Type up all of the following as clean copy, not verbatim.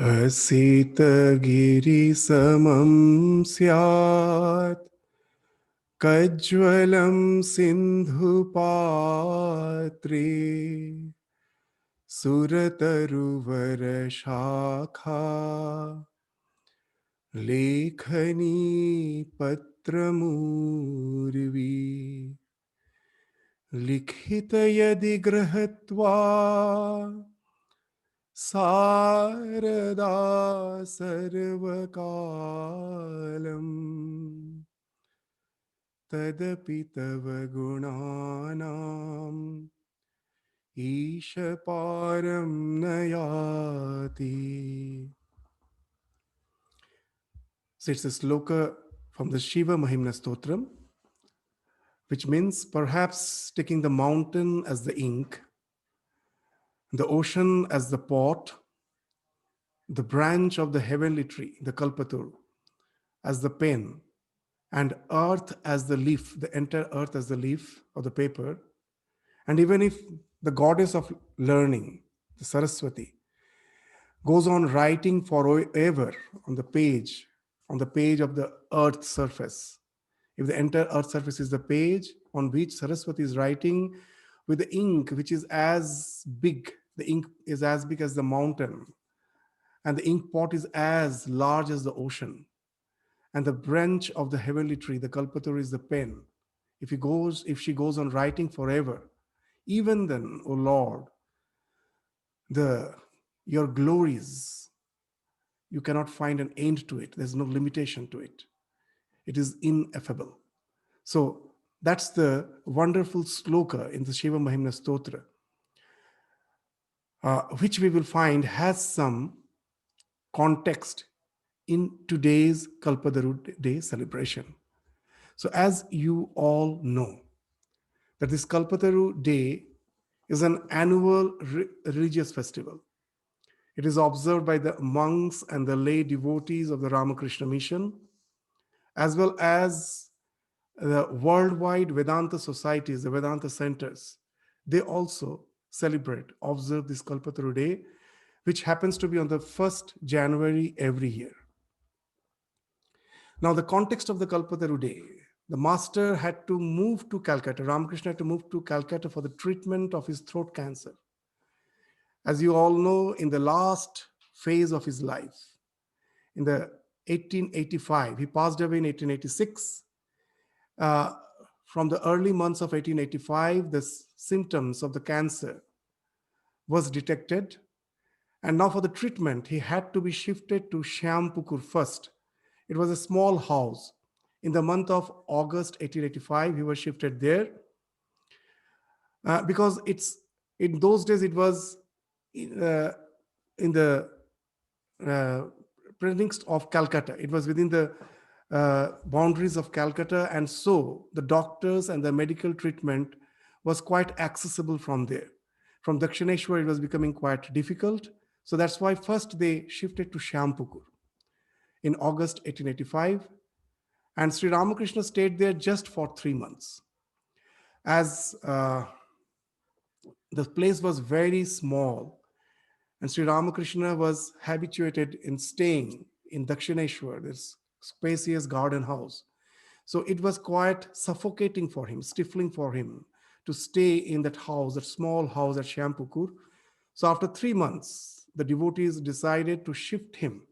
हसितगिरिसमं स्यात् कज्ज्वलं सिन्धुपात्रे सुरतरुवरशाखा लेखनी पत्रमूर्वी लिखित यदि गृहत्वा सारदा सर्वकालम् तदपि तव गुणानाम् ईश पारं न याति. So it's a sloka from the Shiva Mahimna Stotram, which means perhaps taking the mountain as the ink, the ocean as the pot, the branch of the heavenly tree, the Kalpataru, as the pen, and earth as the leaf, the entire earth as the leaf of the paper. And even if the goddess of learning, the Saraswati, goes on writing forever on the page of the earth surface, if the entire earth surface is the page on which Saraswati is writing with the ink, which is as big, the ink is as big as the mountain, and the ink pot is as large as the ocean, and the branch of the heavenly tree, the Kalpataru, is the pen. If she goes on writing forever, even then, O Lord, your glories, you cannot find an end to it. There's no limitation to it. It is ineffable. So that's the wonderful sloka in the Shiva Mahimna Stotra, which we will find has some context in today's Kalpataru Day celebration. So as you all know, that this Kalpataru Day is an annual religious festival. It is observed by the monks and the lay devotees of the Ramakrishna mission, as well as the worldwide Vedanta societies, the Vedanta centers. They also observe this Kalpataru Day, which happens to be on the 1st January every year. Now, the context of the Kalpataru Day, the master had to move to Calcutta. Ramakrishna had to move to Calcutta for the treatment of his throat cancer. As you all know, in the last phase of his life, in the 1885, he passed away in 1886. From the early months of 1885, the symptoms of the cancer was detected. And now for the treatment, he had to be shifted to Shyampukur first. It was a small house. In the month of August 1885, he was shifted there because in those days it was in the precincts of Calcutta. It was within the boundaries of Calcutta, and so the doctors and the medical treatment was quite accessible from there. From Dakshineshwar, it was becoming quite difficult. So that's why first they shifted to Shyampukur in August 1885. And Sri Ramakrishna stayed there just for 3 months. As the place was very small, and Sri Ramakrishna was habituated in staying in Dakshineshwar, this spacious garden house. So it was quite suffocating for him, stifling for him to stay in that house, that small house at Shyampukur. So after 3 months, the devotees decided to shift him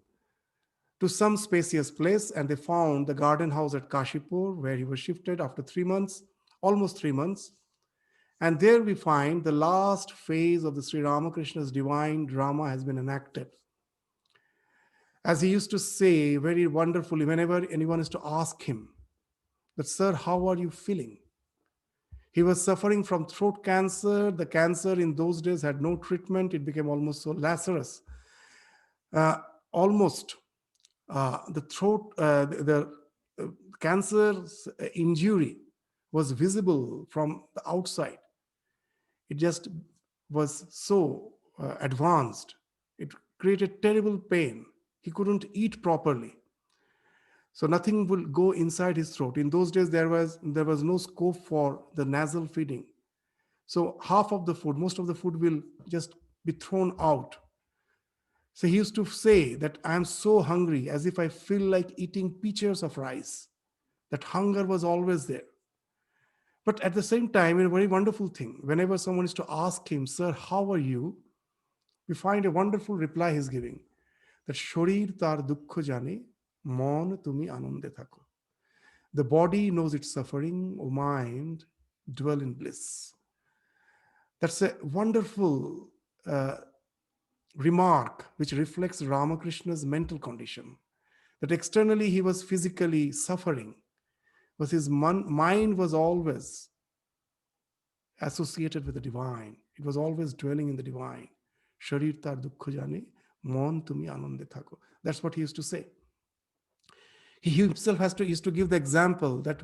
to some spacious place, and they found the garden house at Kashipur, where he was shifted after 3 months, almost 3 months. And there we find the last phase of the Sri Ramakrishna's divine drama has been enacted. As he used to say very wonderfully, whenever anyone is to ask him that, "Sir, how are you feeling?" He was suffering from throat cancer. The cancer in those days had no treatment. It became almost so Lazarus. The cancer's injury was visible from the outside. It just was so advanced. It created terrible pain. He couldn't eat properly. So nothing will go inside his throat. In those days, there was no scope for the nasal feeding. So half of the food, most of the food will just be thrown out. So he used to say that I am so hungry, as if I feel like eating pitchers of rice. That hunger was always there. But at the same time, a very wonderful thing, whenever someone is to ask him, Sir, how are you? We find a wonderful reply he's giving, that Shorir tar dukkho jane, mon tumi anonde thako. The body knows its suffering, O mind, dwell in bliss. That's a wonderful uh, remark which reflects Ramakrishna's mental condition. That externally he was physically suffering, but his mind was always associated with the divine. It was always dwelling in the divine. Sharir tar dukkho jane, mon tumi anande thako. That's what he used to say. He himself used to give the example that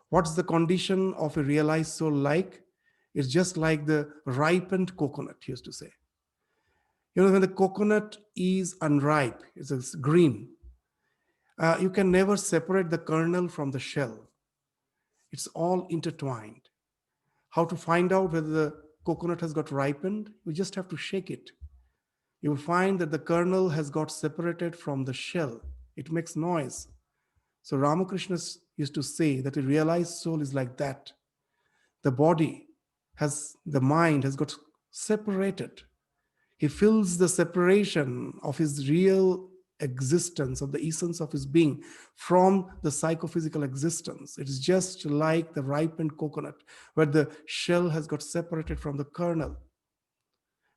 what's the condition of a realized soul like? It's just like the ripened coconut, he used to say. You know, when the coconut is unripe, it's green, you can never separate the kernel from the shell. It's all intertwined. How to find out whether the coconut has got ripened? You just have to shake it. You will find that the kernel has got separated from the shell. It makes noise. So Ramakrishna used to say that a realized soul is like that. The body the mind has got separated. He feels the separation of his real existence, of the essence of his being, from the psychophysical existence. It is just like the ripened coconut, where the shell has got separated from the kernel.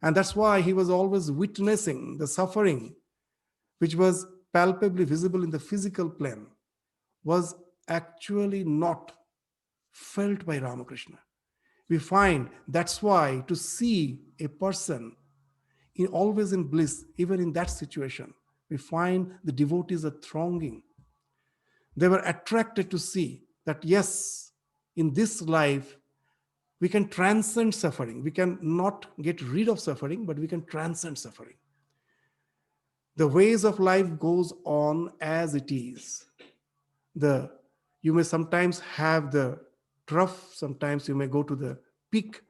And that's why he was always witnessing the suffering, which was palpably visible in the physical plane, was actually not felt by Ramakrishna. We find that's why to see a person always in bliss, even in that situation, we find the devotees are thronging. They were attracted to see that, yes, in this life, we can transcend suffering. We can not get rid of suffering, but we can transcend suffering. The ways of life goes on as it is. You may sometimes have the trough, sometimes you may go to the peak.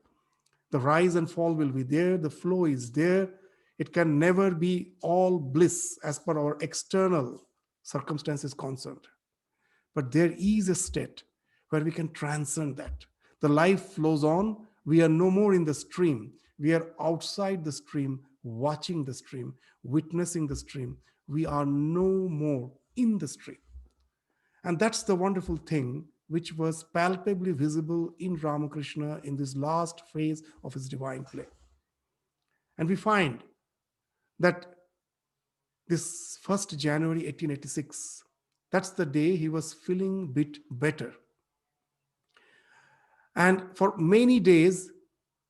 The rise and fall will be there, the flow is there. It can never be all bliss as per our external circumstances concerned. But there is a state where we can transcend that. The life flows on. We are no more in the stream. We are outside the stream, watching the stream, witnessing the stream. We are no more in the stream. And that's the wonderful thing which was palpably visible in Ramakrishna in this last phase of his divine play. And we find that this 1st January 1886, that's the day he was feeling a bit better. And for many days,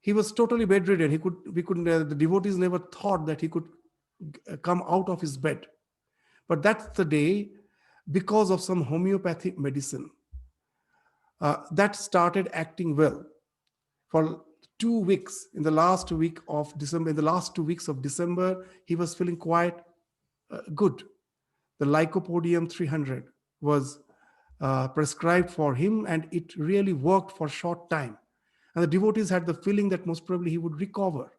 he was totally bedridden. The devotees never thought that he could come out of his bed. But that's the day, because of some homeopathic medicine, that started acting well. For 2 weeks, in the last 2 weeks of December, he was feeling quite good. The Lycopodium 300 was prescribed for him, and it really worked for a short time. And the devotees had the feeling that most probably he would recover.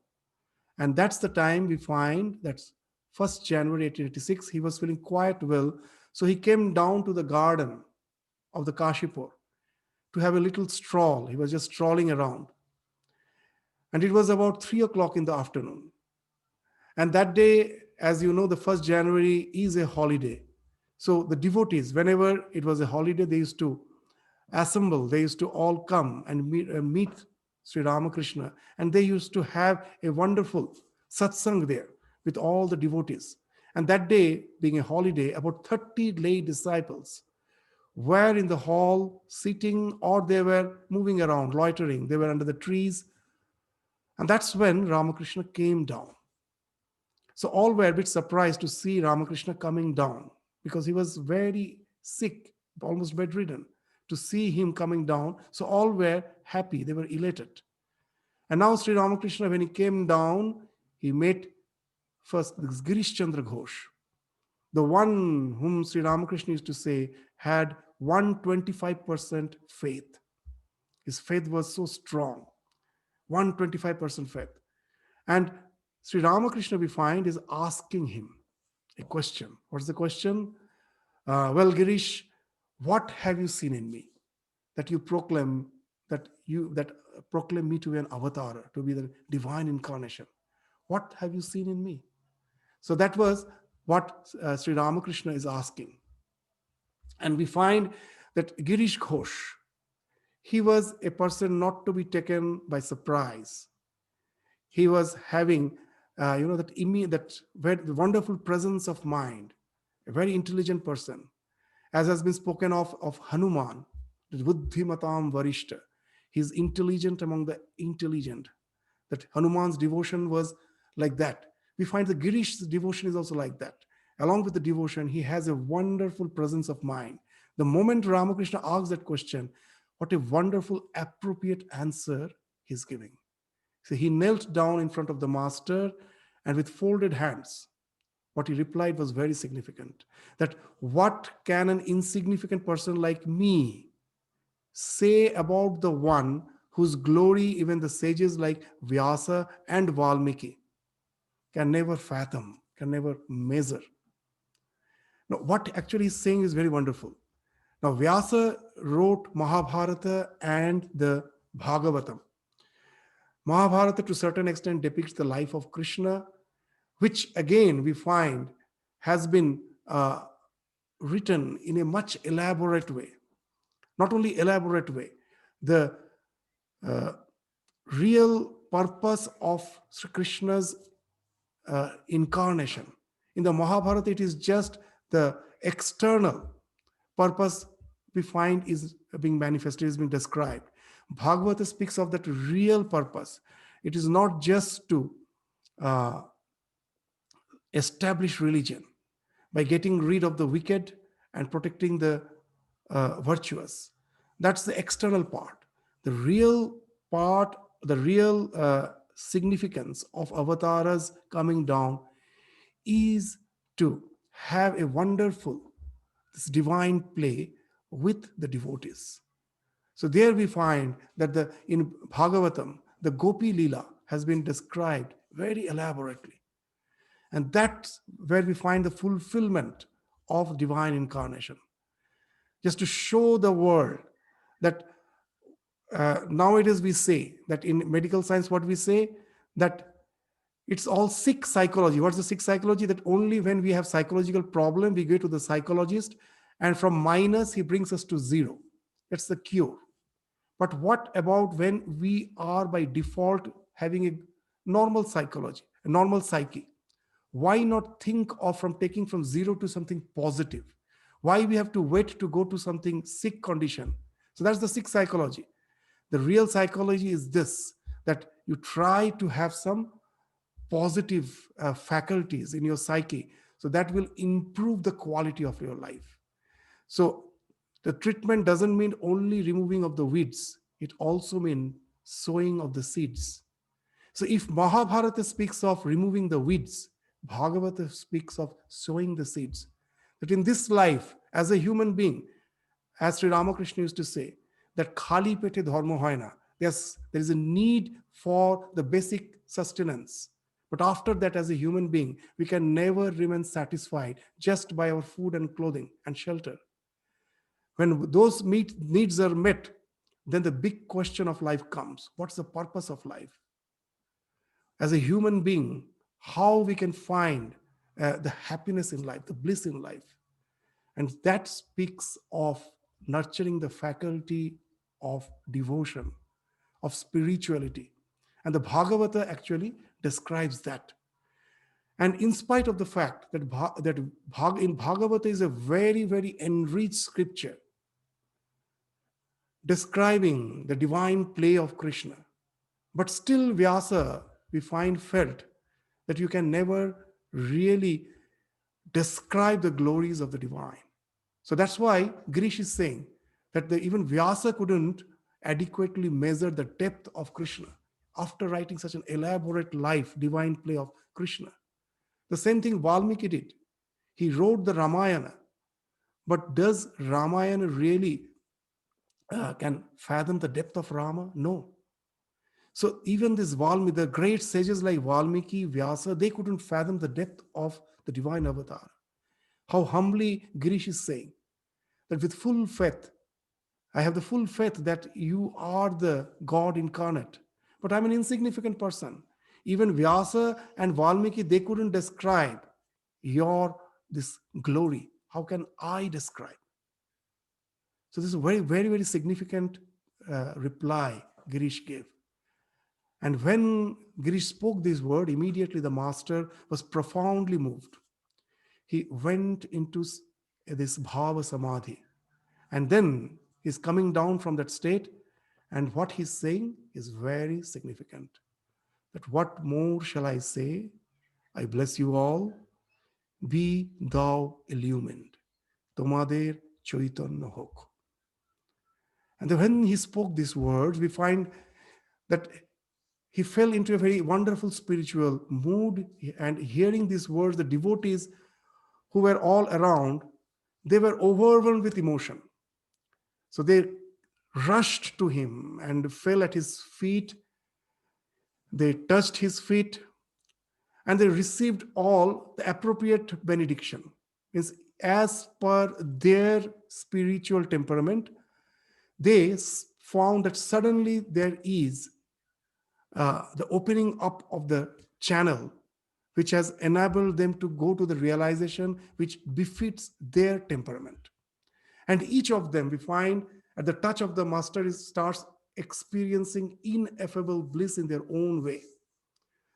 And that's the time we find that 1st January 1886, he was feeling quite well. So he came down to the garden of the Kashipur to have a little stroll. He was just strolling around. And it was about 3 o'clock in the afternoon. And that day, as you know, the 1st January is a holiday. So the devotees, whenever it was a holiday, they used to assemble. They used to all come and meet Sri Ramakrishna. And they used to have a wonderful satsang there with all the devotees. And that day, being a holiday, about 30 lay disciples were in the hall sitting, or they were moving around, loitering. They were under the trees. And that's when Ramakrishna came down. So all were a bit surprised to see Ramakrishna coming down, because he was very sick, almost bedridden. To see him coming down, so all were happy, they were elated. And now Sri Ramakrishna, when he came down, he met first this Girish Chandra Ghosh, the one whom Sri Ramakrishna used to say had 125% faith. His faith was so strong, 125% faith. And Sri Ramakrishna, we find, is asking him a question. What's the question? Well, Girish, what have you seen in me that you proclaim that proclaim me to be an avatar, to be the divine incarnation? What have you seen in me? So that was what Sri Ramakrishna is asking. And we find that Girish Ghosh, he was a person not to be taken by surprise. He was having, that very wonderful presence of mind, a very intelligent person, as has been spoken of Hanuman, the Buddhimatam Varishta. He's intelligent among the intelligent. That Hanuman's devotion was like that. We find the Girish's devotion is also like that. Along with the devotion, he has a wonderful presence of mind. The moment Ramakrishna asks that question, what a wonderful, appropriate answer he's giving. So he knelt down in front of the master and with folded hands, what he replied was very significant. That what can an insignificant person like me say about the one whose glory even the sages like Vyasa and Valmiki can never fathom, can never measure? Now, what actually he's saying is very wonderful. Now, Vyasa wrote Mahabharata and the Bhagavatam. Mahabharata, to a certain extent, depicts the life of Krishna, which again we find has been written in a much elaborate way. Not only elaborate way, the real purpose of Sri Krishna's incarnation. In the Mahabharata, it is just the external purpose we find is being manifested, is being described. Bhagavata speaks of that real purpose. It is not just to uh, establish religion by getting rid of the wicked and protecting the virtuous. That's the external part. The real part, the real significance of avatars coming down is to have a wonderful, this divine play with the devotees. So there we find that in Bhagavatam, the Gopi Leela has been described very elaborately. And that's where we find the fulfillment of divine incarnation. Just to show the world that nowadays we say that in medical science, what we say, that it's all sick psychology. What's the sick psychology? That only when we have psychological problem, we go to the psychologist, and from minus, he brings us to zero. That's the cure. But what about when we are by default having a normal psychology, a normal psyche? Why not think of from taking from zero to something positive? Why we have to wait to go to something sick condition? So that's the sick psychology. The real psychology is this, that you try to have some positive faculties in your psyche, so that will improve the quality of your life. So the treatment doesn't mean only removing of the weeds, it also means sowing of the seeds. So if Mahabharata speaks of removing the weeds, Bhagavata speaks of sowing the seeds. That in this life, as a human being, as Sri Ramakrishna used to say, that khali pete dharma hoy na. Yes, there is a need for the basic sustenance. But after that, as a human being, we can never remain satisfied just by our food and clothing and shelter. When those needs are met, then the big question of life comes. What's the purpose of life? As a human being, how we can find the happiness in life, the bliss in life. And that speaks of nurturing the faculty of devotion, of spirituality. And the Bhagavata actually describes that. And in spite of the fact that in Bhagavata is a very, very enriched scripture describing the divine play of Krishna, but still Vyasa, we find, felt that you can never really describe the glories of the divine. So that's why Girish is saying that even Vyasa couldn't adequately measure the depth of Krishna after writing such an elaborate life, divine play of Krishna. The same thing Valmiki did. He wrote the Ramayana, but does Ramayana really can fathom the depth of Rama? No. So even this Valmiki, the great sages like Valmiki, Vyasa, they couldn't fathom the depth of the divine avatar. How humbly Girish is saying that with full faith, I have the full faith that you are the God incarnate, but I'm an insignificant person. Even Vyasa and Valmiki, they couldn't describe your this glory. How can I describe? So this is a very, very, very significant reply Girish gave. And when Girish spoke this word, immediately the master was profoundly moved. He went into this bhava samadhi. And then he's coming down from that state. And what he's saying is very significant. That what more shall I say? I bless you all. Be thou illumined. Tomader chaitanya hok. And then when he spoke these words, we find that he fell into a very wonderful spiritual mood. And hearing these words, the devotees who were all around, they were overwhelmed with emotion. So they rushed to him and fell at his feet. They touched his feet and they received all the appropriate benediction. Means as per their spiritual temperament, they found that suddenly there is the opening up of the channel which has enabled them to go to the realization which befits their temperament. And each of them, we find at the touch of the master, starts experiencing ineffable bliss in their own way.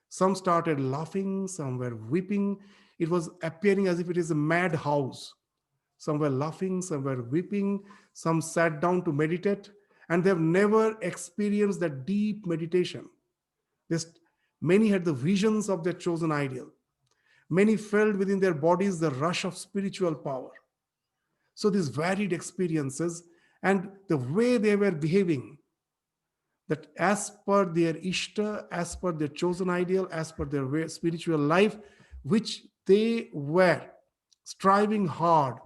Some started laughing, some were weeping. It was appearing as if it is a madhouse. Some were laughing, some were weeping, some sat down to meditate, and they have never experienced that deep meditation. Just many had the visions of their chosen ideal. Many felt within their bodies the rush of spiritual power. So these varied experiences and the way they were behaving, that as per their ishta, as per their chosen ideal, as per their spiritual life, which they were striving hard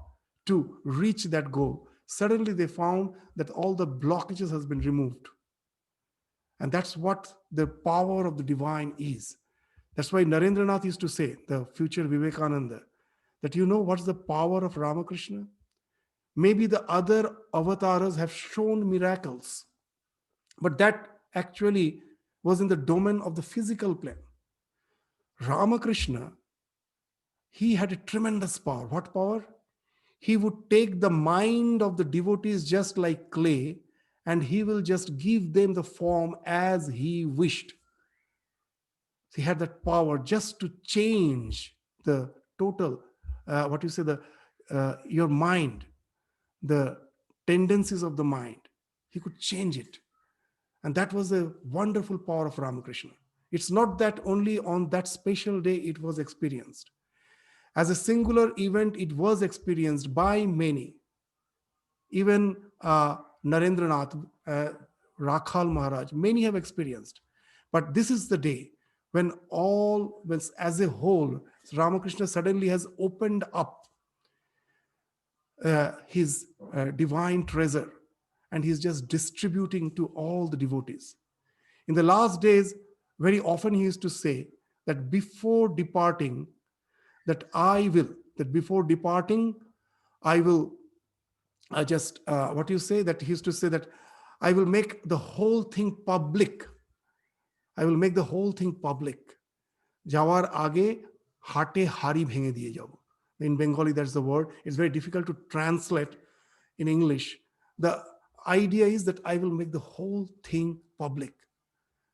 to reach that goal, suddenly they found that all the blockages has been removed. And that's what the power of the divine is. That's why Narendranath used to say, the future Vivekananda, that you know what's the power of Ramakrishna? Maybe the other avatars have shown miracles, but that actually was in the domain of the physical plane. Ramakrishna, he had a tremendous power. What power? He would take the mind of the devotees just like clay, and he will just give them the form as he wished. He had that power just to change the total, what you say, the your mind, the tendencies of the mind. He could change it. And that was a wonderful power of Ramakrishna. It's not that only on that special day it was experienced. As a singular event, it was experienced by many. Even Narendranath, Rakhal Maharaj, many have experienced. But this is the day when all, as a whole, Ramakrishna suddenly has opened up his divine treasure and he's just distributing to all the devotees. In the last days, very often he used to say that before departing, that before departing, I will what you say, that he used to say that I will make the whole thing public. I will make the whole thing public. যাওয়ার আগে হাটে হাড়ি ভেঙে দিয়ে যাব. In Bengali, that's the word. It's very difficult to translate in English. The idea is that I will make the whole thing public.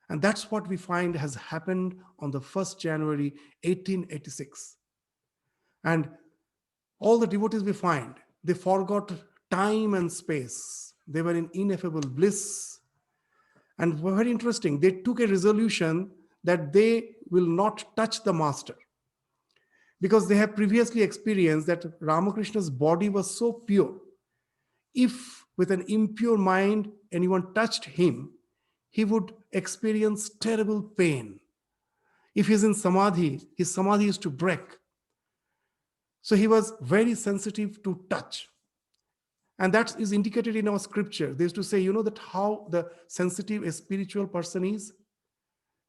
And that's what we find has happened on the 1st January 1886. And all the devotees we find, they forgot time and space. They were in ineffable bliss. And very interesting, they took a resolution that they will not touch the master, because they have previously experienced that Ramakrishna's body was so pure. If with an impure mind anyone touched him, he would experience terrible pain. If he's in samadhi, his samadhi is to break. So he was very sensitive to touch. And that is indicated in our scripture. They used to say, that how the sensitive a spiritual person is.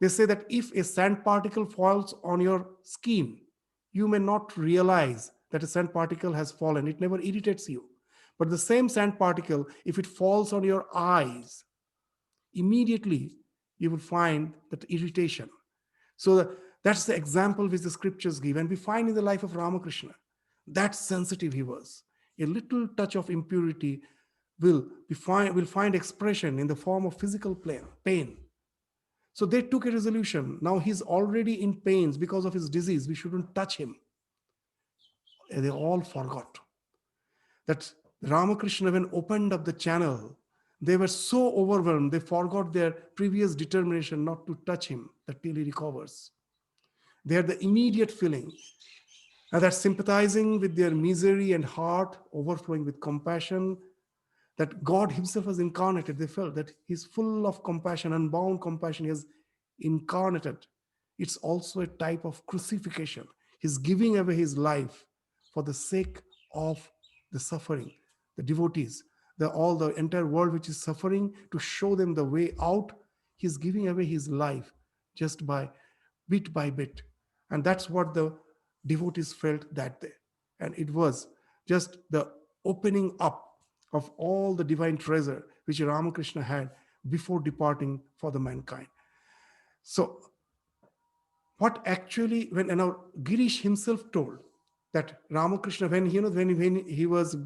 They say that if a sand particle falls on your skin, you may not realize that a sand particle has fallen. It never irritates you. But the same sand particle, if it falls on your eyes, immediately you will find that irritation. So that's the example which the scriptures give. And we find in the life of Ramakrishna, that sensitive he was. A little touch of impurity will find expression in the form of physical pain. So they took a resolution. Now he's already in pains because of his disease. We shouldn't touch him. And they all forgot that Ramakrishna, when opened up the channel, they were so overwhelmed, they forgot their previous determination not to touch him, that till he recovers. They had the immediate feeling that sympathizing with their misery and heart, overflowing with compassion, that God himself has incarnated. They felt that he's full of compassion, unbound compassion. He has incarnated. It's also a type of crucifixion. He's giving away his life for the sake of the suffering, the devotees, the entire world which is suffering, to show them the way out. He's giving away his life just by bit. And that's what the devotees felt that day. And it was just the opening up of all the divine treasure which Ramakrishna had before departing for the mankind. So what actually, when Girish himself told that Ramakrishna, when he was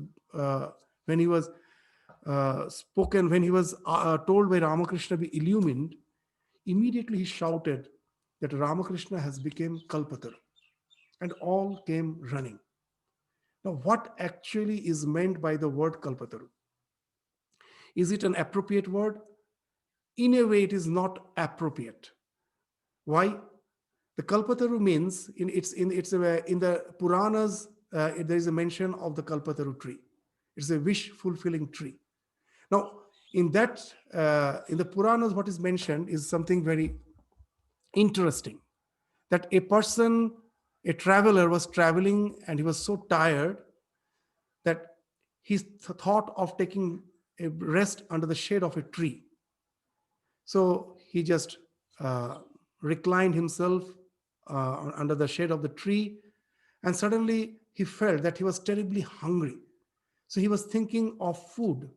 spoken, when he was told by Ramakrishna be illumined, immediately he shouted that Ramakrishna has become Kalpataru, and all came running. Now, what actually is meant by the word Kalpataru? Is it an appropriate word? In a way, it is not appropriate. Why? The Kalpataru means in the Puranas. There is a mention of the Kalpataru tree. It's a wish-fulfilling tree. Now, in the Puranas, what is mentioned is something very interesting. That a traveler was traveling, and he was so tired that he thought of taking a rest under the shade of a tree. So he just reclined himself under the shade of the tree, and suddenly he felt that he was terribly hungry. So he was thinking of food.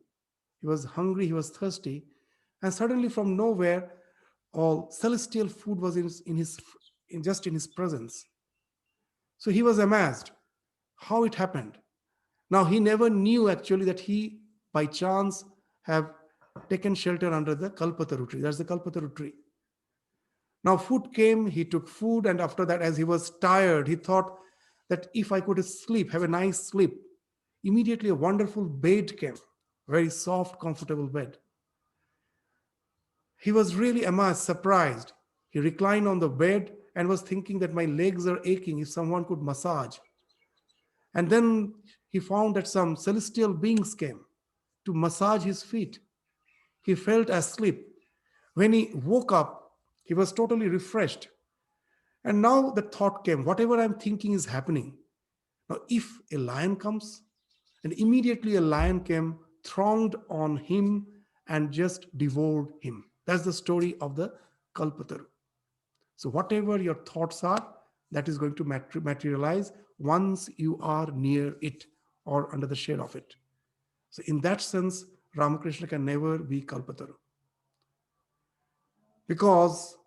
He was hungry, he was thirsty, and suddenly from nowhere, all celestial food was in his presence. So he was amazed how it happened. Now he never knew actually that he, by chance, have taken shelter under the Kalpataru tree. That's the Kalpataru tree. Now food came, he took food, and after that, as he was tired, he thought that if I could sleep, have a nice sleep. Immediately a wonderful bed came, very soft, comfortable bed. He was really amazed, surprised. He reclined on the bed and was thinking that my legs are aching, if someone could massage. And then he found that some celestial beings came to massage his feet. He felt asleep. When he woke up, he was totally refreshed. And now the thought came, whatever I'm thinking is happening. Now, if a lion comes, and immediately a lion came, thronged on him, and just devoured him. That's the story of the Kalpataru. So whatever your thoughts are, that is going to materialize once you are near it or under the shade of it. So in that sense, Ramakrishna can never be Kalpataru. Because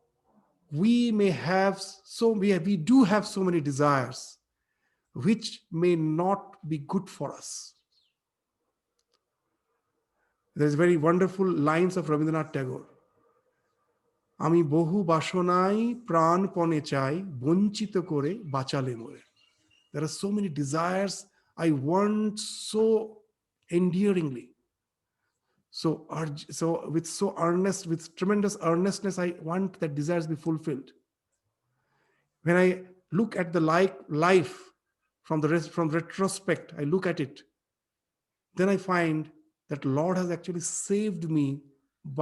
we do have so many desires which may not be good for us. There's very wonderful lines of Rabindranath Tagore. আমি বহু বাসনাই প্রাণপণে চাই বঞ্চিত করে বাঁচালে মোরে. There are so many desires I want so endearingly. So with tremendous earnestness, I want that desires be fulfilled. When I look at the life from retrospect, I look at it, then I find that Lord has actually saved me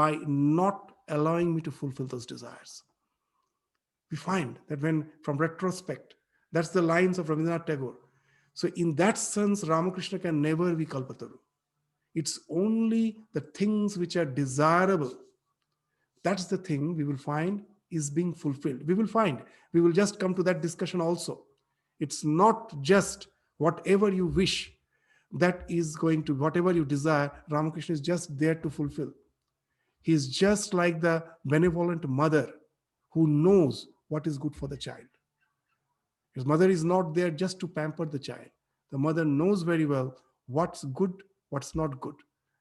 by not allowing me to fulfill those desires. We find that when from retrospect, that's the lines of Rabindranath Tagore. So in that sense, Ramakrishna can never be Kalpataru. It's only the things which are desirable. That's the thing we will find is being fulfilled. We will find, we will just come to that discussion also. It's not just whatever you wish, that is going to, whatever you desire, Ramakrishna is just there to fulfill. He is just like the benevolent mother who knows what is good for the child. His mother is not there just to pamper the child. The mother knows very well what's good, what's not good.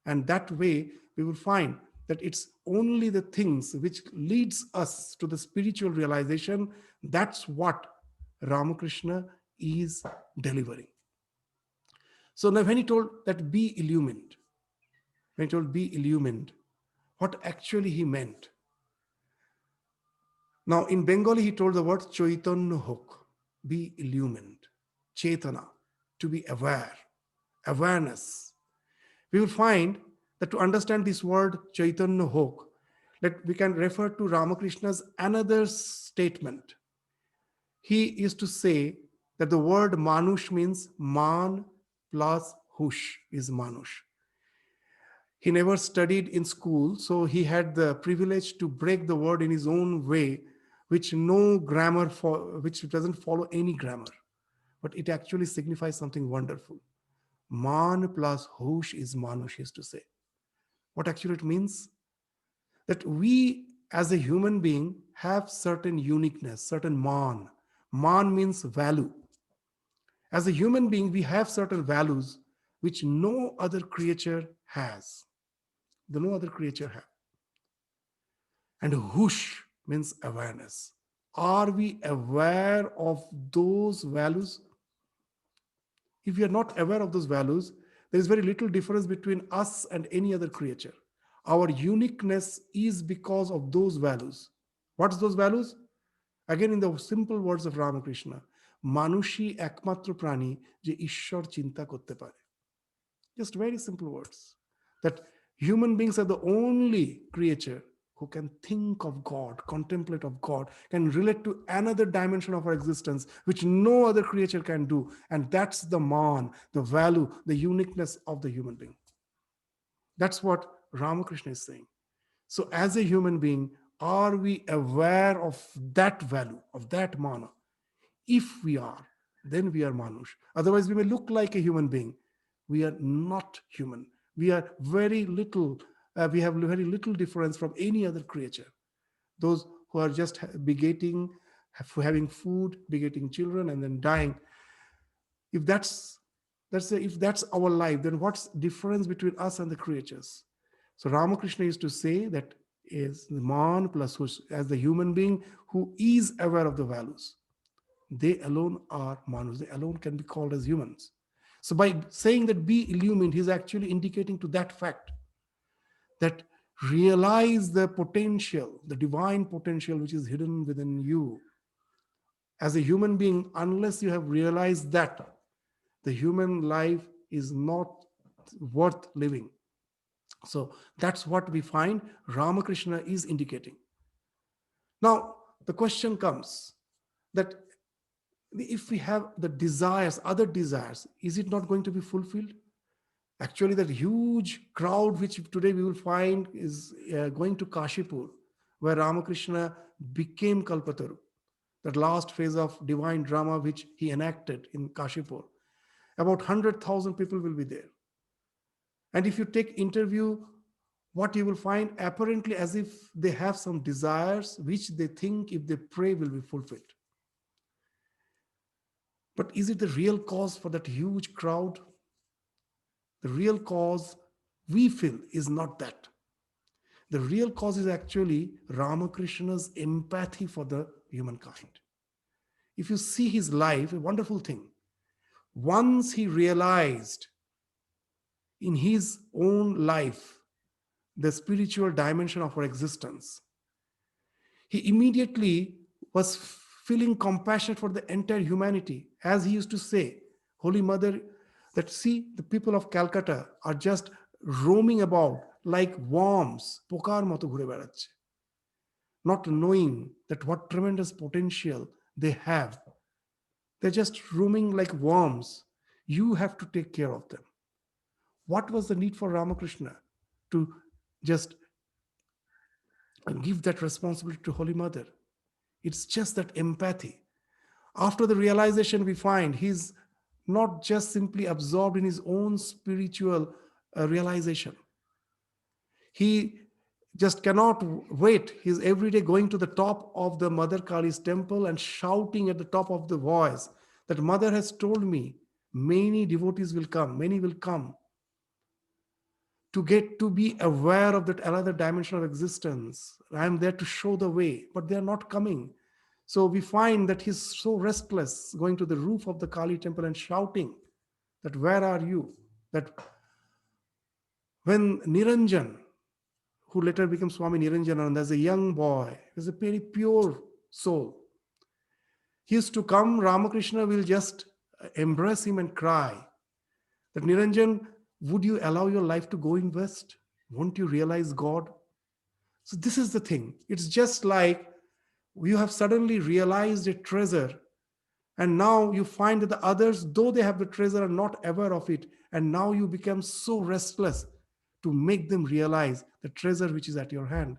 And that way, we will find that it's only the things which leads us to the spiritual realization. That's what Ramakrishna is delivering. So now when he told that be illumined, when he told be illumined, what actually he meant. Now in Bengali, he told the word Chaitanya hok, be illumined, Chaitana, to be aware, awareness. We will find that to understand this word Chaitanya hok, that we can refer to Ramakrishna's another statement. He used to say that the word Manush means man plus hush is Manush. He never studied in school, so he had the privilege to break the word in his own way, which no grammar for, which doesn't follow any grammar, but it actually signifies something wonderful. Man plus hush is Manush, he used to say. What actually it means? That we as a human being have certain uniqueness, certain man. Man means value. As a human being, we have certain values which no other creature has. The no other creature has. And hush means awareness. Are we aware of those values? If we are not aware of those values, there is very little difference between us and any other creature. Our uniqueness is because of those values. What's those values? Again, in the simple words of Ramakrishna, Manushi একমাত্র প্রাণী যে ঈশ্বর চিন্তা করতে পারে. Just very simple words. That human beings are the only creature who can think of God, contemplate of God, can relate to another dimension of our existence, which no other creature can do. And that's the man, the value, the uniqueness of the human being. That's what Ramakrishna is saying. So as a human being, are we aware of that value, of that mana? If we are, then we are Manush. Otherwise, we may look like a human being. We are not human. We are very little, we have very little difference from any other creature. Those who are just begetting, having food, begetting children, and then dying. If that's our life, then what's the difference between us and the creatures? So Ramakrishna used to say that is the man plus hush, as the human being who is aware of the values. They alone are manus. They alone can be called as humans. So by saying that be illumined, he's actually indicating to that fact that realize the potential, the divine potential which is hidden within you. As a human being, unless you have realized that, the human life is not worth living. So that's what we find Ramakrishna is indicating. Now, the question comes that if we have the desires, other desires, is it not going to be fulfilled? Actually, that huge crowd which today we will find is going to Kashipur, where Ramakrishna became Kalpataru, that last phase of divine drama which he enacted in Kashipur. About 100,000 people will be there. And if you take interview, what you will find apparently as if they have some desires which they think if they pray will be fulfilled. But is it the real cause for that huge crowd? The real cause we feel is not that. The real cause is actually Ramakrishna's empathy for the humankind. If you see his life, a wonderful thing. Once he realized in his own life the spiritual dimension of our existence, he immediately was feeling compassion for the entire humanity. As he used to say, Holy Mother, that see, the people of Calcutta are just roaming about like worms, pokar moto ঘুরে বেড়াচ্ছে, not knowing that what tremendous potential they have. They're just roaming like worms. You have to take care of them. What was the need for Ramakrishna to just and give that responsibility to Holy Mother. It's just that empathy. After the realization, we find he's not just simply absorbed in his own spiritual realization. He just cannot wait. He's every day going to the top of the Mother Kali's temple and shouting at the top of the voice that Mother has told me many devotees will come, many will come to get to be aware of that another dimension of existence. I am there to show the way, but they are not coming. So we find that he's so restless, going to the roof of the Kali temple and shouting that, where are you? That when Niranjan, who later became Swami Niranjanand, as a young boy, was a very pure soul. He used to come, Ramakrishna will just embrace him and cry that, Niranjan, would you allow your life to go in West? Won't you realize God? So this is the thing. It's just like you have suddenly realized a treasure, and now you find that the others, though they have the treasure, are not aware of it. And now you become so restless to make them realize the treasure which is at your hand.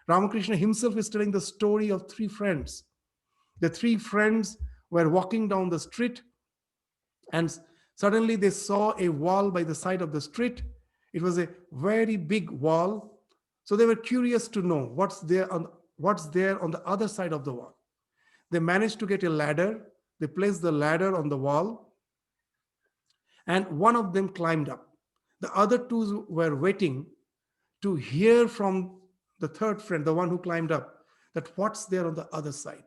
Ramakrishna himself is telling the story of three friends. The three friends were walking down the street, and suddenly they saw a wall by the side of the street. It was a very big wall. So they were curious to know what's there on the other side of the wall. They managed to get a ladder. They placed the ladder on the wall, and one of them climbed up. The other two were waiting to hear from the third friend, the one who climbed up, that what's there on the other side.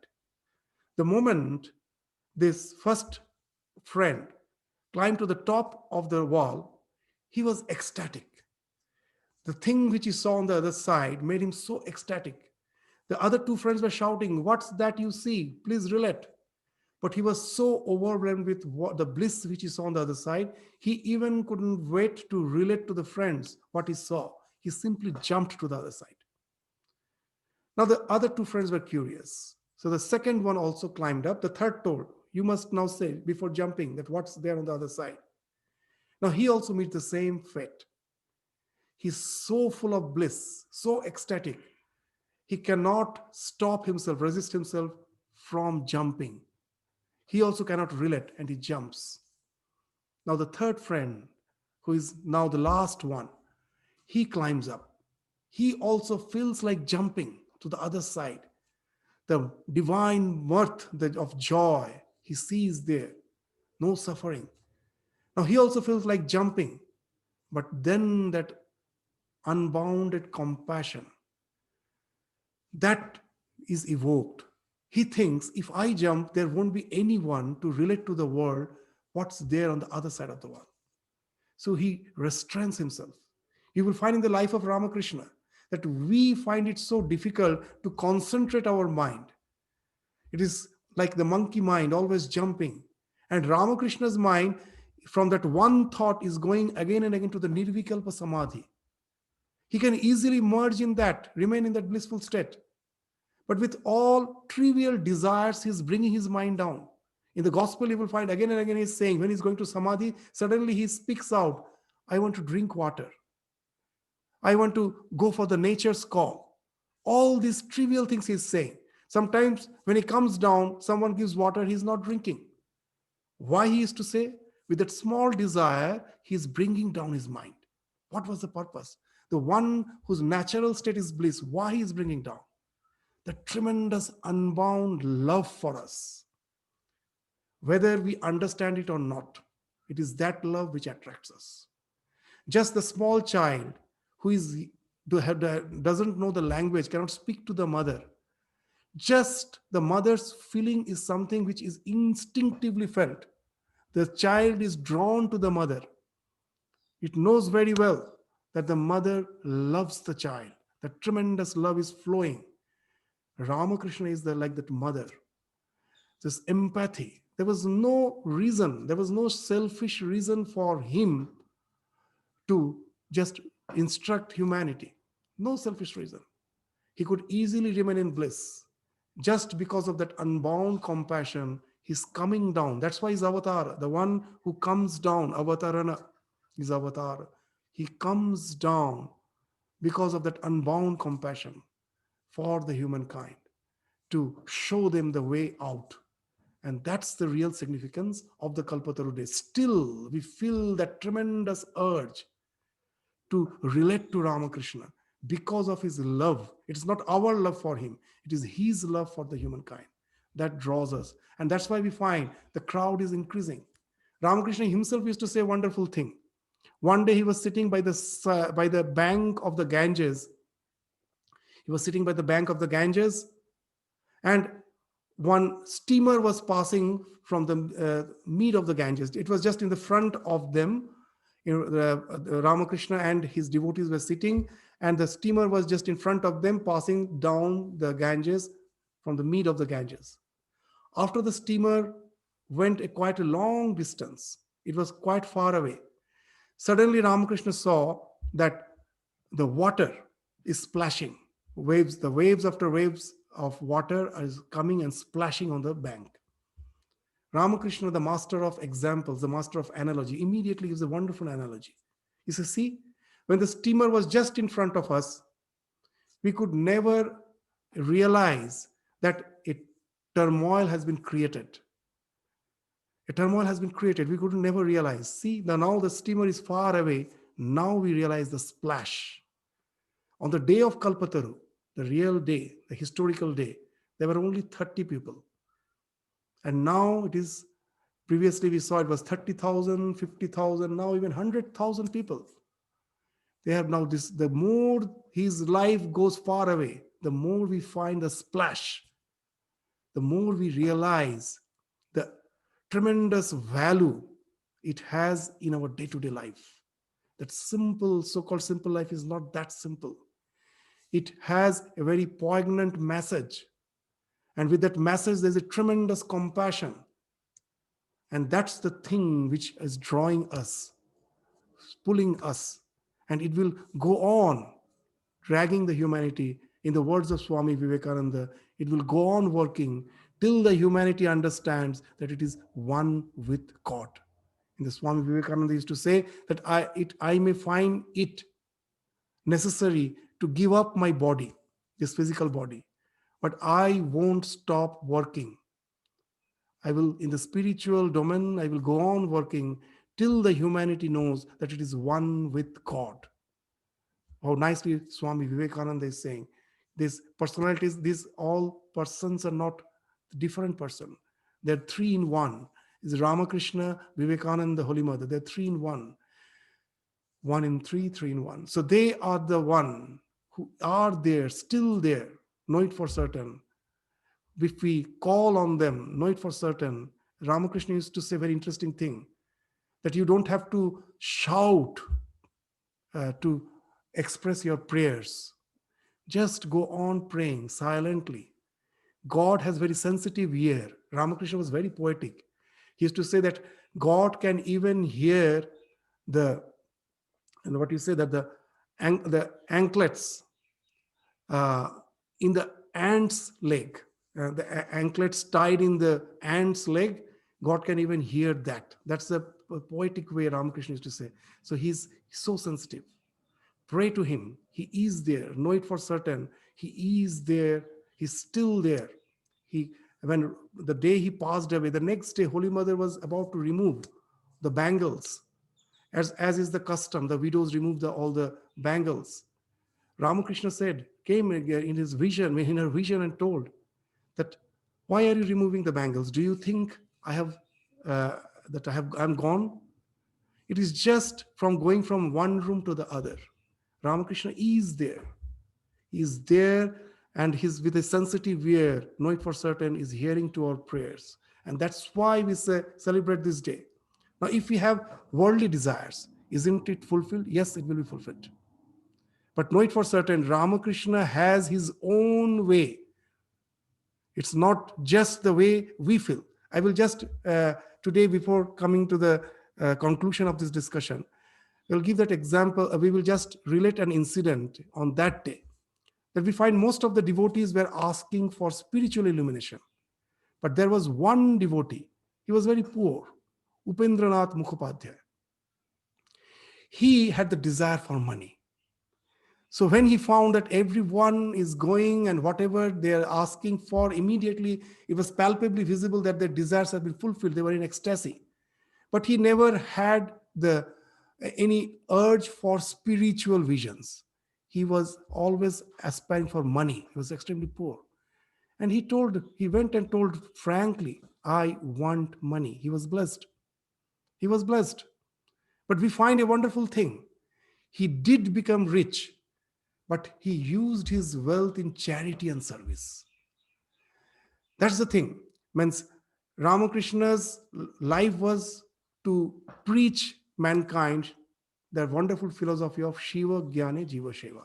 The moment this first friend climbed to the top of the wall, he was ecstatic. The thing which he saw on the other side made him so ecstatic. The other two friends were shouting, what's that you see? Please relate. But he was so overwhelmed with the bliss which he saw on the other side, he even couldn't wait to relate to the friends what he saw. He simply jumped to the other side. Now the other two friends were curious. So the second one also climbed up. The third told, you must now say before jumping that what's there on the other side. Now he also meets the same fate. He's so full of bliss, so ecstatic. He cannot stop himself, resist himself from jumping. He also cannot relate, and he jumps. Now the third friend, who is now the last one, he climbs up. He also feels like jumping to the other side. The divine mirth of joy he sees there, no suffering. Now he also feels like jumping, but then that unbounded compassion, that is evoked. He thinks, if I jump, there won't be anyone to relate to the world what's there on the other side of the wall. So he restrains himself. You will find in the life of Ramakrishna that we find it so difficult to concentrate our mind. It is like the monkey mind always jumping. And Ramakrishna's mind, from that one thought, is going again and again to the Nirvikalpa Samadhi. He can easily merge in that, remain in that blissful state. But with all trivial desires, he's bringing his mind down. In the gospel, you will find again and again he's saying, when he's going to Samadhi, suddenly he speaks out, I want to drink water. I want to go for the nature's call. All these trivial things he's saying. Sometimes when he comes down, someone gives water, he's not drinking. Why he used to say? With that small desire, he's bringing down his mind. What was the purpose? The one whose natural state is bliss, why he is bringing down? The tremendous unbound love for us. Whether we understand it or not, it is that love which attracts us. Just the small child who doesn't know the language, cannot speak to the mother. Just the mother's feeling is something which is instinctively felt. The child is drawn to the mother. It knows very well that the mother loves the child. The tremendous love is flowing. Ramakrishna is like that mother. This empathy. There was no reason, there was no selfish reason for him to just instruct humanity. No selfish reason. He could easily remain in bliss. Just because of that unbound compassion, he's coming down. That's why he's avatar. The one who comes down, avatarana, is avatar. He comes down because of that unbound compassion for the humankind, to show them the way out. And that's the real significance of the Kalpataru day. Still, we feel that tremendous urge to relate to Ramakrishna because of his love. It's not our love for him, it is his love for the humankind that draws us. And that's why we find the crowd is increasing. Ramakrishna himself used to say a wonderful thing. One day he was sitting by the bank of the Ganges. He was sitting by the bank of the Ganges, and one steamer was passing from the mead of the Ganges. It was just in the front of them. Ramakrishna and his devotees were sitting, and the steamer was just in front of them, passing down the Ganges from the mead of the Ganges. After the steamer went quite a long distance, it was quite far away. Suddenly, Ramakrishna saw that the water is splashing. The waves after waves of water is coming and splashing on the bank. Ramakrishna, the master of examples, the master of analogy, immediately gives a wonderful analogy. He says, see, when the steamer was just in front of us, we could never realize that a turmoil has been created. A turmoil has been created. We could never realize. See, now the steamer is far away. Now we realize the splash. On the day of Kalpataru, the real day, the historical day, there were only 30 people. And now it is, previously we saw it was 30,000, 50,000, now even 100,000 people. They have now this, the more his life goes far away, the more we find the splash, the more we realize the tremendous value it has in our day-to-day life. That simple, so-called simple life is not that simple. It has a very poignant message. And with that message, there's a tremendous compassion. And that's the thing which is drawing us, pulling us. And it will go on dragging the humanity. In the words of Swami Vivekananda, it will go on working till the humanity understands that it is one with God. In the Swami Vivekananda used to say that I may find it necessary to give up my body, this physical body, but I won't stop working. I will, in the spiritual domain, I will go on working till the humanity knows that it is one with God. How nicely Swami Vivekananda is saying, these personalities, these all persons are not different person. They're three in one. Is Ramakrishna, Vivekananda, Holy Mother. They're three in one. One in three, three in one. So they are the one who are there, still there. Know it for certain. If we call on them, know it for certain. Ramakrishna used to say a very interesting thing, that you don't have to shout to express your prayers. Just go on praying silently. God has very sensitive ear. Ramakrishna was very poetic. He used to say that God can even hear the, and what you say, that the anklets in the ant's leg, the anklets tied in the ant's leg, God can even hear that. That's the poetic way Ramakrishna used to say. So he's so sensitive. Pray to him. He is there. Know it for certain. He is there. He's still there. When the day he passed away, the next day, Holy Mother was about to remove the bangles. As is the custom, the widows remove all the bangles. Ramakrishna came in his vision, in her vision, and told that, why are you removing the bangles? Do you think I'm gone? It is just from going from one room to the other. Ramakrishna is there. He is there, and he's with a sensitive ear, know it for certain, is hearing to our prayers. And that's why we celebrate this day. Now, if we have worldly desires, isn't it fulfilled? Yes, it will be fulfilled. But know it for certain, Ramakrishna has his own way. It's not just the way we feel. I will just, today, before coming to the conclusion of this discussion, we'll give that example. We will just relate an incident on that day, that we find most of the devotees were asking for spiritual illumination. But there was one devotee, he was very poor, Upendranath Mukhopadhyay. He had the desire for money. So when he found that everyone is going and whatever they are asking for, immediately it was palpably visible that their desires have been fulfilled. They were in ecstasy. But he never had the any urge for spiritual visions. He was always aspiring for money. He was extremely poor. And he went and told frankly, I want money. He was blessed. He was blessed. But we find a wonderful thing. He did become rich, but he used his wealth in charity and service. That's the thing. Means Ramakrishna's life was to preach mankind the wonderful philosophy of Shiva Jnane Jiva Sheva.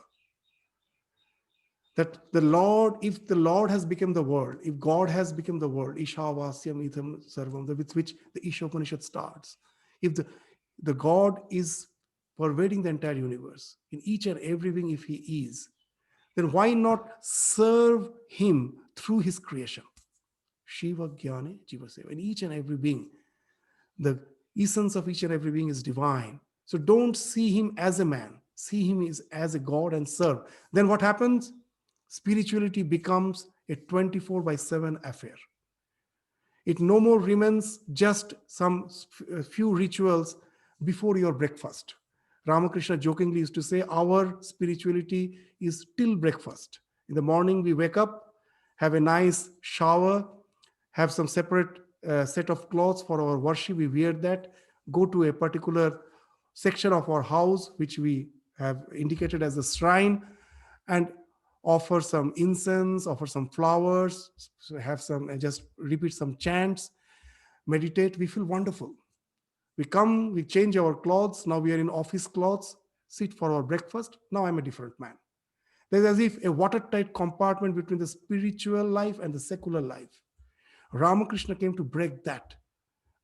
That if the Lord has become the world, if God has become the world, Ishavasyam Itham Sarvam, with which the Isha Upanishad starts, if the God is pervading the entire universe, in each and every being, if he is, then why not serve him through his creation? Shiva Jnane Jiva Seva. In each and every being, the essence of each and every being is divine. So don't see him as a man, see him as a God and serve. Then what happens? Spirituality becomes a 24/7 affair. It no more remains just some few rituals before your breakfast. Ramakrishna jokingly used to say, our spirituality is till breakfast. In the morning, we wake up, have a nice shower, have some separate set of clothes for our worship. We wear that, go to a particular section of our house, which we have indicated as a shrine, and offer some incense, offer some flowers, so have some, just repeat some chants, meditate. We feel wonderful. We come, we change our clothes. Now we are in office clothes, sit for our breakfast. Now I'm a different man. There's as if a watertight compartment between the spiritual life and the secular life. Ramakrishna came to break that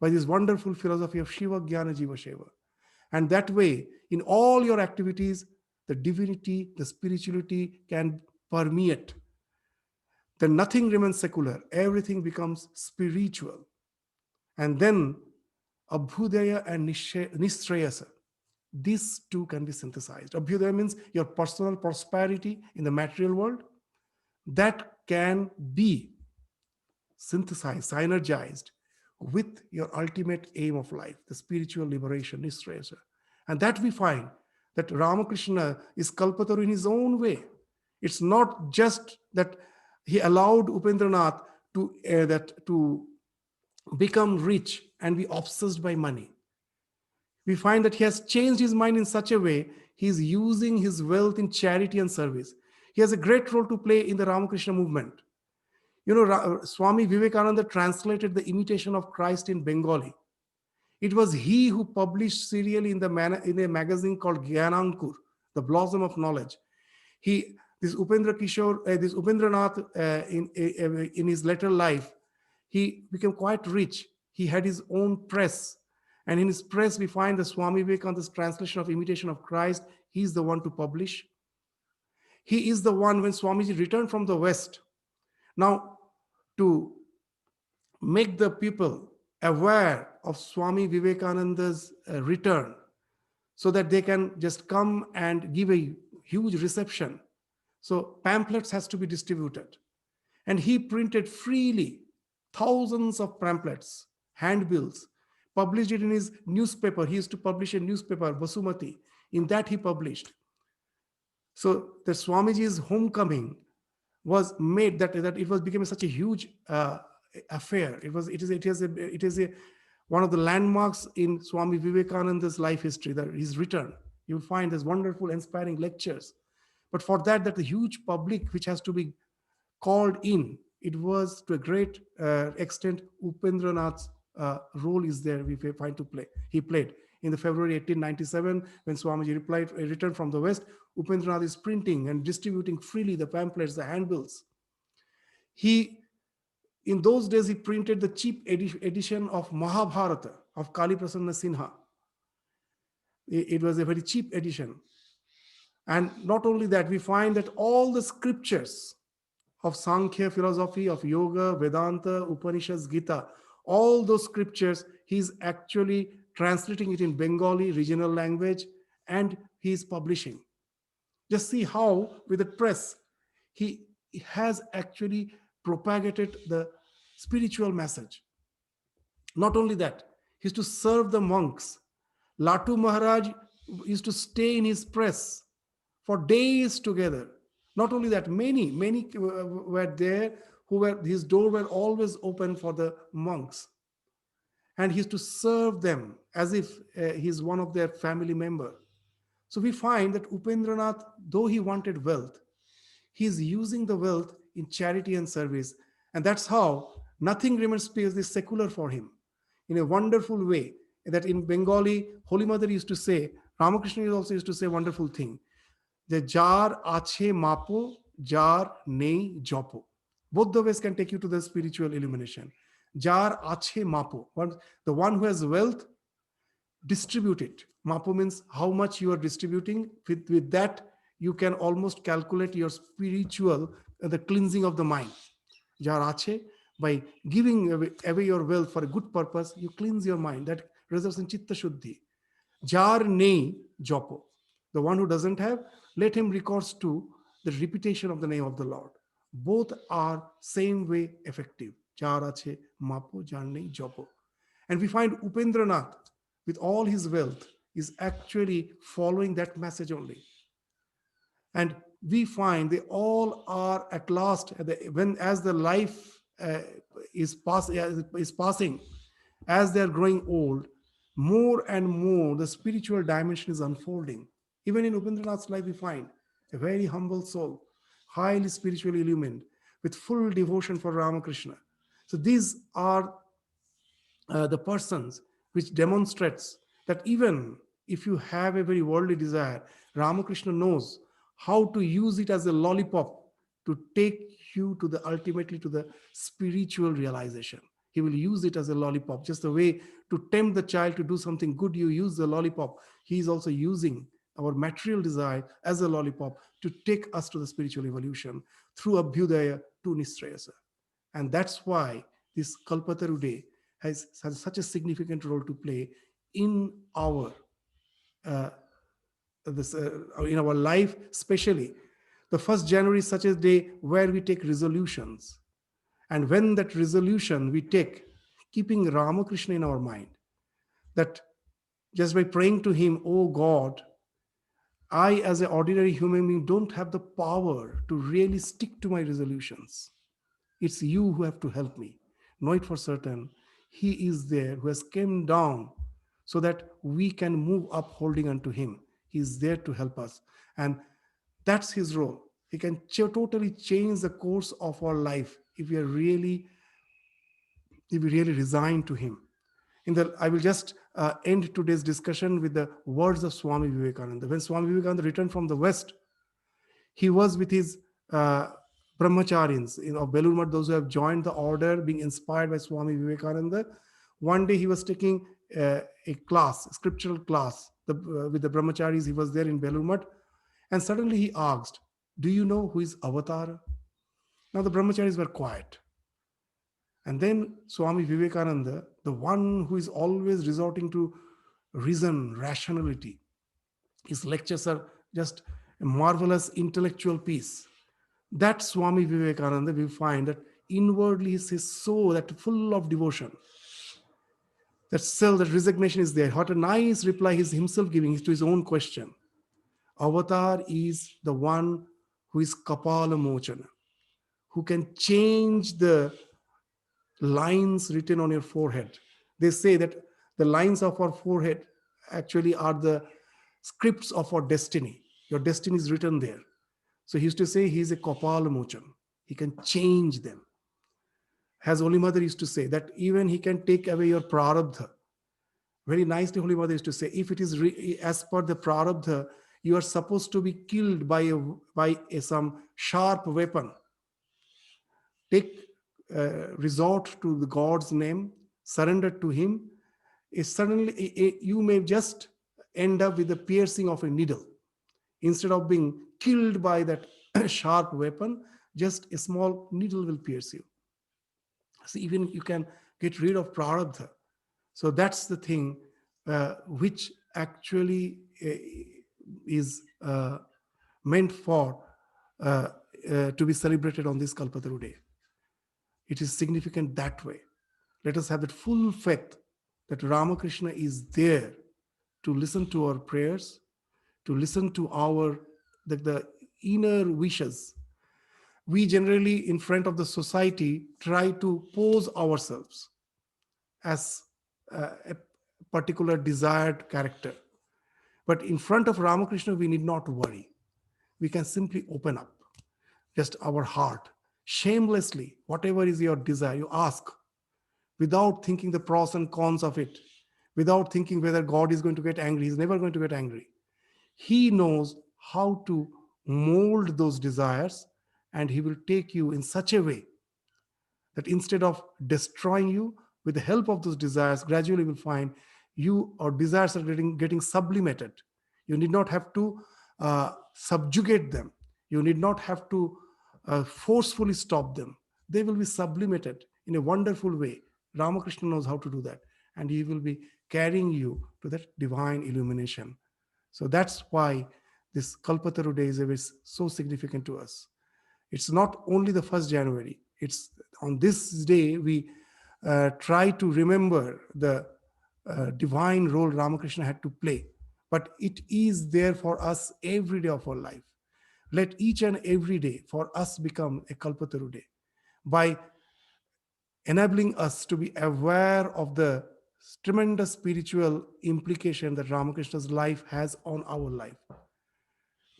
by this wonderful philosophy of Shiva Jnana Jiva Sheva. And that way, in all your activities, the divinity, the spirituality can permeate. Then nothing remains secular. Everything becomes spiritual. And then Abhyudaya and Nishrayasa, these two can be synthesized. Abhyudaya means your personal prosperity in the material world. That can be synthesized, synergized with your ultimate aim of life, the spiritual liberation, Nishrayasa. And that we find that Ramakrishna is Kalpataru in his own way. It's not just that he allowed Upendranath to become rich and be obsessed by money. We find that he has changed his mind in such a way, he is using his wealth in charity and service. He has a great role to play in the Ramakrishna movement. You know, Swami Vivekananda translated the Imitation of Christ in Bengali. It was he who published serially in a magazine called Gyanankur, the Blossom of Knowledge. This Upendranath, in his later life, he became quite rich. He had his own press. And in his press, we find the Swami Vivekananda's translation of Imitation of Christ. He's the one to publish. He is the one, when Swamiji returned from the West, now to make the people aware of Swami Vivekananda's return, so that they can just come and give a huge reception. So pamphlets has to be distributed. And he printed freely thousands of pamphlets, handbills, published it in his newspaper. He used to publish a newspaper, Vasumati. In that he published. So the Swamiji's homecoming was made that it became such a huge affair. It is one of the landmarks in Swami Vivekananda's life history, that his return. You'll find there's wonderful, inspiring lectures. But for that the huge public which has to be called in, it was to a great extent Upendranath's role is there. We find to play. He played in the February 1897 when Swamiji returned from the West. Upendranath is printing and distributing freely the pamphlets, the handbills. In those days, he printed the cheap edition of Mahabharata of Kali Prasanna Sinha. It was a very cheap edition. And not only that, we find that all the scriptures of Sankhya philosophy, of Yoga, Vedanta, Upanishads, Gita, all those scriptures, he's actually translating it in Bengali, regional language, and he's publishing. Just see how, with the press, he has actually propagated the spiritual message. Not only that, he used to serve the monks. Latu Maharaj used to stay in his press for days together. Not only that, many were there who were, his door were always open for the monks. And he used to serve them as if he's one of their family member. So we find that Upendranath, though he wanted wealth, he's using the wealth in charity and service. And that's how nothing remains purely secular for him. In a wonderful way, that in Bengali, Holy Mother used to say, Ramakrishna also used to say a wonderful thing. The jar ache mapo, jar nei jopo. Both the ways can take you to the spiritual illumination. Jar ache mapo. The one who has wealth, distribute it. Mapo means how much you are distributing. With that, you can almost calculate your spiritual, the cleansing of the mind. Jarache, by giving away your wealth for a good purpose, you cleanse your mind. That results in chitta shuddhi. Jar nei jopo. The one who doesn't have, let him recourse to the repetition of the name of the Lord. Both are same way effective. Jar ache mapo, jar nei jopo. And we find Upendranath, with all his wealth, is actually following that message only. And we find they all are at last, when as the life is passing, as they are growing old, more and more the spiritual dimension is unfolding. Even in Upendranath's life, we find a very humble soul, highly spiritually illumined, with full devotion for Ramakrishna. So these are the persons which demonstrates that even if you have a very worldly desire, Ramakrishna knows how to use it as a lollipop to take you to the ultimately to the spiritual realization. He will use it as a lollipop, just the way to tempt the child to do something good, you use the lollipop. He is also using our material desire as a lollipop to take us to the spiritual evolution through Abhyudaya to Nistrayasa. And that's why this Kalpataru Day has such a significant role to play in our uh, in our life, especially. The 1st January is such a day where we take resolutions. And when that resolution we take, keeping Ramakrishna in our mind, that just by praying to him, oh God, I as an ordinary human being don't have the power to really stick to my resolutions. It's you who have to help me. Know it for certain. He is there who has come down so that we can move up holding unto him. He is there to help us. And that's his role. He can totally change the course of our life if we really resign to him. I will just end today's discussion with the words of Swami Vivekananda. When Swami Vivekananda returned from the West, he was with his brahmacharis of Belur Math, those who have joined the order, being inspired by Swami Vivekananda. One day he was taking a class, a scriptural class, with the brahmacharis. He was there in Belur Math, and suddenly he asked, do you know who is Avatar? Now the brahmacharis were quiet. And then Swami Vivekananda, the one who is always resorting to reason, rationality, his lectures are just a marvelous intellectual piece. That Swami Vivekananda, we find that inwardly his soul, that full of devotion, that self, that resignation is there. What a nice reply he's himself giving to his own question. Avatar is the one who is Kapala Mochana, who can change the lines written on your forehead. They say that the lines of our forehead actually are the scripts of our destiny. Your destiny is written there. So he used to say he is a Kapala Mochan. He can change them. As Holy Mother used to say, that even he can take away your prarabdha. Very nicely, Holy Mother used to say, if it is as per the prarabdha, you are supposed to be killed by some sharp weapon. Take resort to the God's name, surrender to him. Suddenly you may just end up with the piercing of a needle. Instead of being killed by that sharp weapon, just a small needle will pierce you. So even you can get rid of prarabdha. So that's the thing which actually is meant for to be celebrated on this Kalpataru day. It is significant that way. Let us have that full faith that Ramakrishna is there to listen to our prayers, to listen to our the inner wishes. We generally, in front of the society, try to pose ourselves as a particular desired character. But in front of Ramakrishna, we need not worry. We can simply open up just our heart shamelessly. Whatever is your desire, you ask without thinking the pros and cons of it, without thinking whether God is going to get angry. He's never going to get angry. He knows how to mold those desires, and he will take you in such a way that instead of destroying you, with the help of those desires, gradually you will find you or desires are getting sublimated. You need not have to subjugate them. You need not have to forcefully stop them. They will be sublimated in a wonderful way. Ramakrishna knows how to do that, and he will be carrying you to that divine illumination. So that's why this Kalpataru Day is so significant to us. It's not only the 1st January. It's on this day we try to remember the divine role Ramakrishna had to play. But it is there for us every day of our life. Let each and every day for us become a Kalpataru Day by enabling us to be aware of the tremendous spiritual implication that Ramakrishna's life has on our life.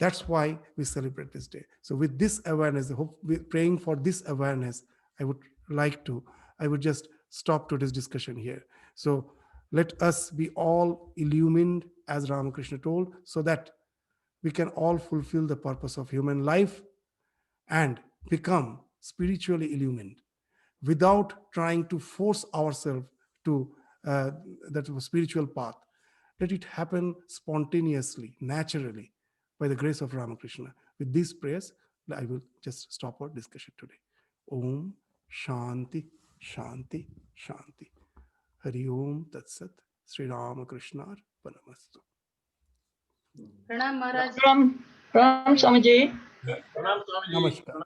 That's why we celebrate this day. So with this awareness, we're praying for this awareness, I would just stop today's discussion here. So let us be all illumined, as Ramakrishna told, so that we can all fulfill the purpose of human life and become spiritually illumined without trying to force ourselves to that spiritual path. Let it happen spontaneously, naturally, by the grace of Ramakrishna. With these prayers, I will just stop our discussion today. Om Shanti, Shanti, Shanti. Hari Om Tat Sat. Sri Ramakrishna Arpanamastu. Pranam Maharaj. Pranam Swamiji. Namaskar.